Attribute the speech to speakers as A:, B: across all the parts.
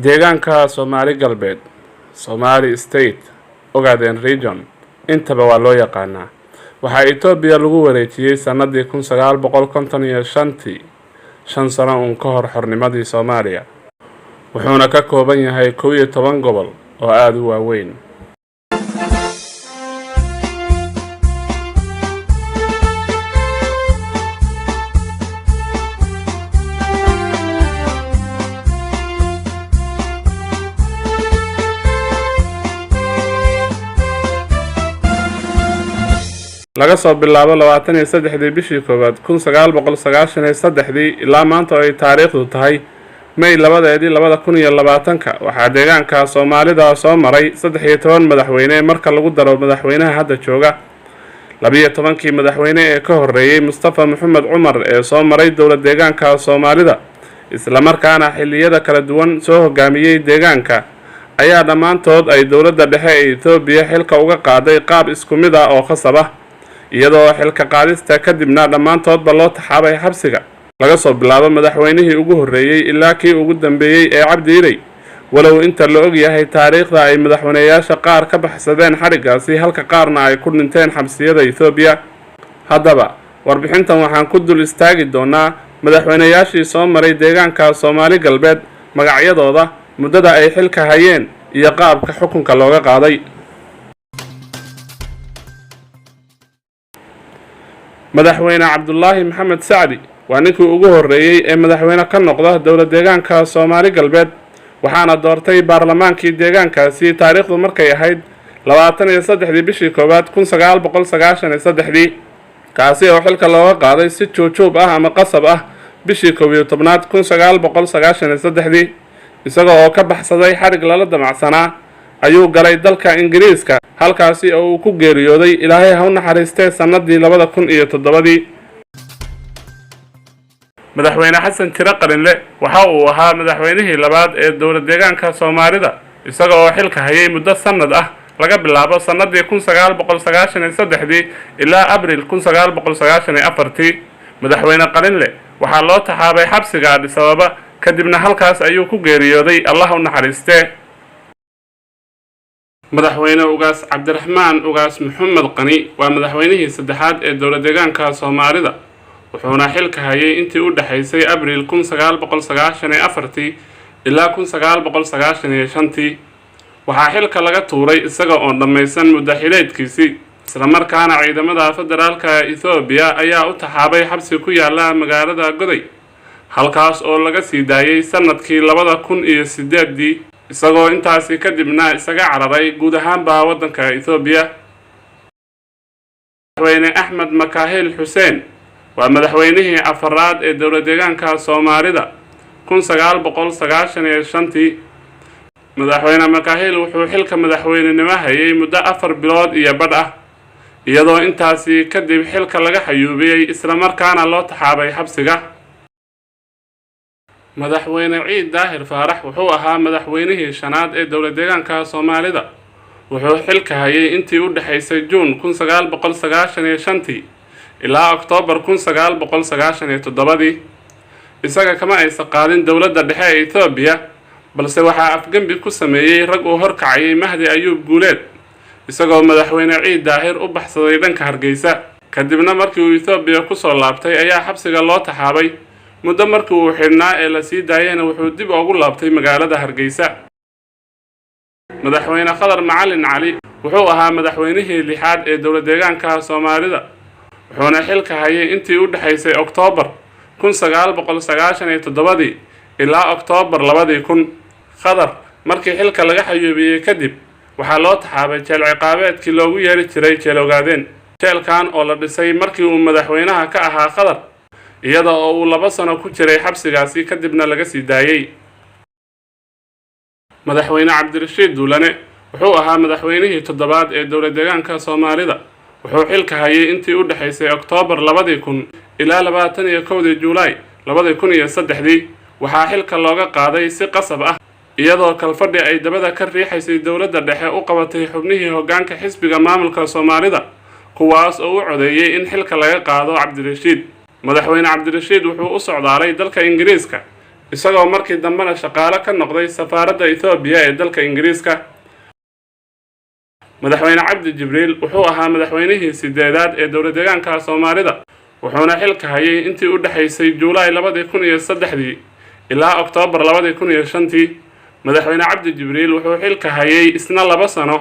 A: deegaanka Soomaali galbeed, Somali State, Ogaden Region intaba waa loo yaqaanaa. Waxaa Itoobiya lagu wareejiyay sanadii 1955 shan sano uun ka hor xornimadii Soomaaliya. Wuxuuna ka kooban yahay 11 gobol oo aad u waaweyn. laga soo bilaabo 23 bishii koowaad 1993 ilaa maanta oo ay taariikhdu tahay May 2020 waxaa deegaanka Soomaalida soo maray 13 madaxweyne marka lagu daro madaxweynaha hadda jooga. 12 madaxweyne ee ka horeeyay Mustafa Maxamed Cumar ee soo maray dowlad deegaanka Soomaalida isla markaana xilliyada kala duwan soo hogaamiyay deegaanka ayaa dhamaantood ay dowladda dhexe ee Itoobiya xilka uga qaaday qaab isku mid ah oo khasab ah, iyadoo xilka qaadista kadibna dhamaantoodba loo taxaabay xabsiga laga soo bilaabo madaxweynihii ugu horeeyay ilaa kii ugu dambeeyay ee Cabdi Ilay. walow inta la og yahay taariikhda ay madaxweynayaasha qaar ka baxsadeen xarigaasi halka qaarna ay ku dhinteen xabsiyada Itoobiya. Haddaba warbixintan waxaan ku dul istaagi doonaa madaxweynayaashii soo maray deegaanka Soomaali galbeed, magacyadooda, muddada ay xilka hayeen iyo qaabka xukunka looga qaaday. madaxweyne Cabdullaahi Maxamed Sacdi waa ninkii ugu horeeyay ee madaxweyne ka noqda dowlad deegaanka Soomaali galbeed, waxaana doortay baarlamaankii deegaankaasi taariikhdu markay ahayd 23 bishii koowaad 1993 kaasi oo xilka looga qaaday si joojoob ah ama qasab ah bishii 11aad 1993 isagoo oo ka baxsaday xarig lala damacsanaa ayuu galay dalka Ingiriiska halkaasi oo uu ku geeriyooday Ilaahay ha u naxariistay sanadii 2007. madaxweyne Xasan Tiro Qalinle waxa uu ahaa madaxweynihii labaad ee dowlad deegaanka Soomaalida isagoo oo xilka hayay muddo sanad ah laga bilaabo sanadii 1993 ilaa Abriil 1994. madaxweyne Qalinle waxaa loo taxaabay xabsiga Addis Ababa kadibna halkaas ayuu ku geeriyooday Allah u naxariistay. madaxweyne Ugaas Cabdiraxmaan Ugaas Maxamed Qani waa madaxweynihii saddexaad ee dowlad deegaanka Soomaalida, wuxuuna xilka hayay intii u dhaxaysay Abriil 1994 ilaa 1995. waxaa xilka laga tuuray isaga oo dhammaysan muddo xileedkiisii, isla markaana ciidamada federaalka Itoobiya ayaa u taxaabay xabsi ku yaala magaalada Goday, halkaas oo laga sii daayay sanadkii 2008 isagoo intaasi kadibna isaga cararay guud ahaanba waddanka Itoobiya. madaxweyne Axmed Makaahil Xuseen waa madaxweynihii afaraad ee dowlad deegaanka Soomaalida 1995. madaxweyne Makaahil wuxuu xilka madaxweynenimo hayay muddo 4 bilood iyo badh ah, iyadoo intaasi kadib xilka laga xayuubiyay isla markaana loo taxaabay xabsiga. madaxweyne Ciid Daahir Faarax wuxuu ahaa madaxweynihii shanaad ee dowlad deegaanka Soomaalida, wuxuu xilka hayay intii u dhaxaysay Juun 1995 ilaa Oktoobar 1997. isaga kama aysan qaadin dowladda dhexe ee Itoobiya, balse waxaa afgembi ku sameeyay rag uu horkacayay Mahdi Ayuub Guuleed isagoo madaxweyne Ciid Daahir u baxsaday dhanka Hargeysa. kadibna markii uu Itoobiya ku soo laabtay ayaa xabsiga loo taxaabay muddo markii uu xidhnaa ee la sii daayayna wuxuu dib ugu laabtay magaalada Hargeysa. madaxweyne Khadar Macalin Cali wuxuu ahaa madaxweynihii lixaad ee dowlad deegaanka Soomaalida, wuxuuna xilka hayay intii u dhaxaysay Oktoobar 1997 ilaa Oktoobar 2000. Khadar markii xilka laga xayuubiyay kadib waxaa loo taxaabay jeel ciqaabeedkii loogu yeeri jiray Jeel Ogaadeen. jeelkan oo la dhisay markii uu madaxweynaha ka ahaa Khadar, iyada oo uu 2 sano ku jiray xabsigaasi kadibna laga sii daayay. madaxweyne Cabdirashiid Duulane wuxuu ahaa madaxweynihii toddobaad ee dowlad deegaanka Soomaalida, wuxuu xilka hayay intii u dhaxaysay Oktoobar 2000 ilaa 21 Juulaay 2003. waxaa xilka looga qaaday si qasab ah iyadoo kalfadhi ay dabada ka riixaysay dowladda dhexe u qabatay xubnihii hoggaanka xisbiga maamulka Soomaalida, kuwaas oo u codeeyay in xilka laga qaado Cabdirashiid. madaxweyne Cabdirashiid wuxuu u socdaalay dalka Ingiriiska isagoo markii dambena shaqaale ka noqday safaaradda Itoobiya ee dalka Ingiriiska. madaxweyne cabdi jibriil wuxuu ahaa madaxweynihii sideedaad ee dowlad deegaanka Soomaalida wuxuuna xilka hayay intii u dhaxaysay Juulaay 2003 ilaa Oktoobar 2005. madaxweyne cabdi jibriil wuxuu xilka hayay isna 2 sano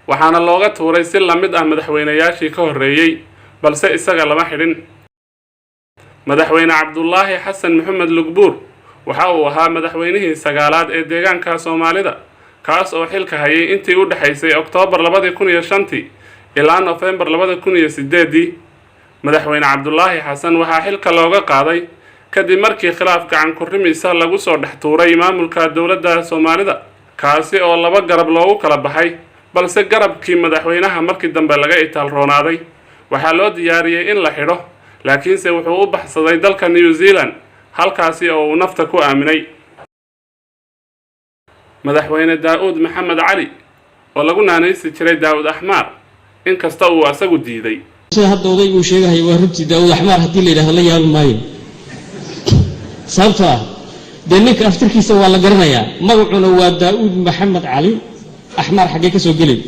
A: waxaana looga tuuray si la mid ah madaxweynayaashii ka horeeyay balse isaga lama xidhin. madaxweyne Cabdullaahi Xasan Maxamed Lugbuur waxa uu ahaa madaxweynihii sagaalaad ee deegaanka Soomaalida kaas oo xilka hayay intii u dhaxaysay Oktoobar 2005 ilaa November 2008. madaxweyne Cabdullaahi Xasan waxa xilka looga qaaday kadib markii khilaaf gacan ku rimisa lagu soo dhex tuuray maamulka dowladda Soomaalida kaasi oo 2 garab loogu kala baxay balse garabkii madaxweynaha markii dambe laga itaal roonaaday waxa loo diyaariyay in la xidho laakiinse wuxuu u baxsaday dalka New Zealand halkaasi oo uu nafta ku aaminay. madaxweyne Daawud Maxamed Cali oo lagu naanaysi jiray Daawud Axmar inkasta uu asagu diiday
B: hadda oday uu sheegay waa runtii Daawud Axmar hadii la yiraahdo la yaab maayo sababta ninka aftirkiisa waa la garanayaa magacuna waa Daawud Maxamed Cali Axmar xagee ka soo galay.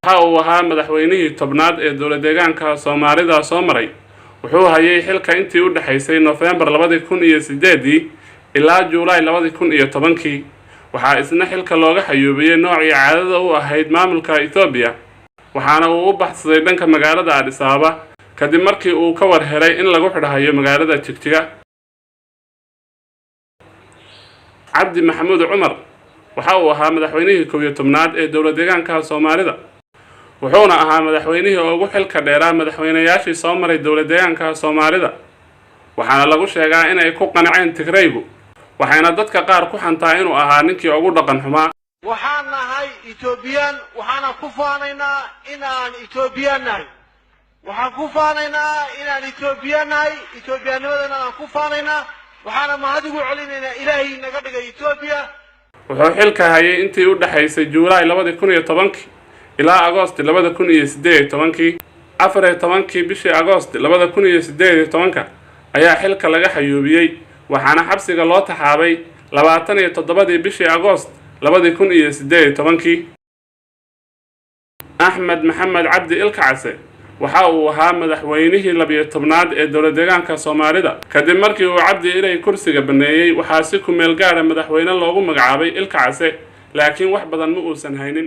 A: waxa uu ahaa madaxweynihii tobnaad ee dowlad deegaanka Soomaalida soo maray wuxuu hayay xilka intii u dhaxaysay November 2008 ilaa Juulaay 2010. waxaa isna xilka looga xayuubiyay noocii caadada u ahayd maamulka Itoobiya waxaana uu u baxsaday dhanka magaalada Addis Ababa kadib markii uu ka war helay in lagu xidhayo magaalada Jigjiga. cabdi maxamuud cumar waxa uu ahaa madaxweynihii 11aad ee dowlad deegaanka Soomaalida wuxuuna ahaa madaxweynihii ugu xilka dheeraa madaxweynayaashii soo maray dowlad deegaanka Soomaalida waxaana lagu sheegaa in ay ku qanceen Tigraygu waxayna dadka qaar ku xantaa inuu ahaa ninkii ugu dhaqan xumaa.
C: waxaan nahay Ethiopian waxaana ku faanaynaa inaan Ethiopian nahay waxaan ku faanaynaa inaan Ethiopian nahay Ethiopiannimadana aan ku faanaynaa waxaana mahadigu celinaynaa Ilaahay naga dhigay Ethiopia.
A: wuxuu xilka hayay intii u dhaxaysay Juulaay 2010 ilaa Agoost 2018. 14 bishii Agoost 2018 ayaa xilka laga xayuubiyay waxaana xabsiga loo taxaabay 27 bishii Agoost 2018. Axmed Maxamed Cabdi Ilkacase waxa uu ahaa madaxweynihii 12aad ee dowlad deegaanka Soomaalida kadib markii uu Cabdi Ilay kursiga baneeyay waxaa si ku meel gaar ah madaxweyne loogu magacaabay Ilkacase laakiin wax badan ma uusan haynin.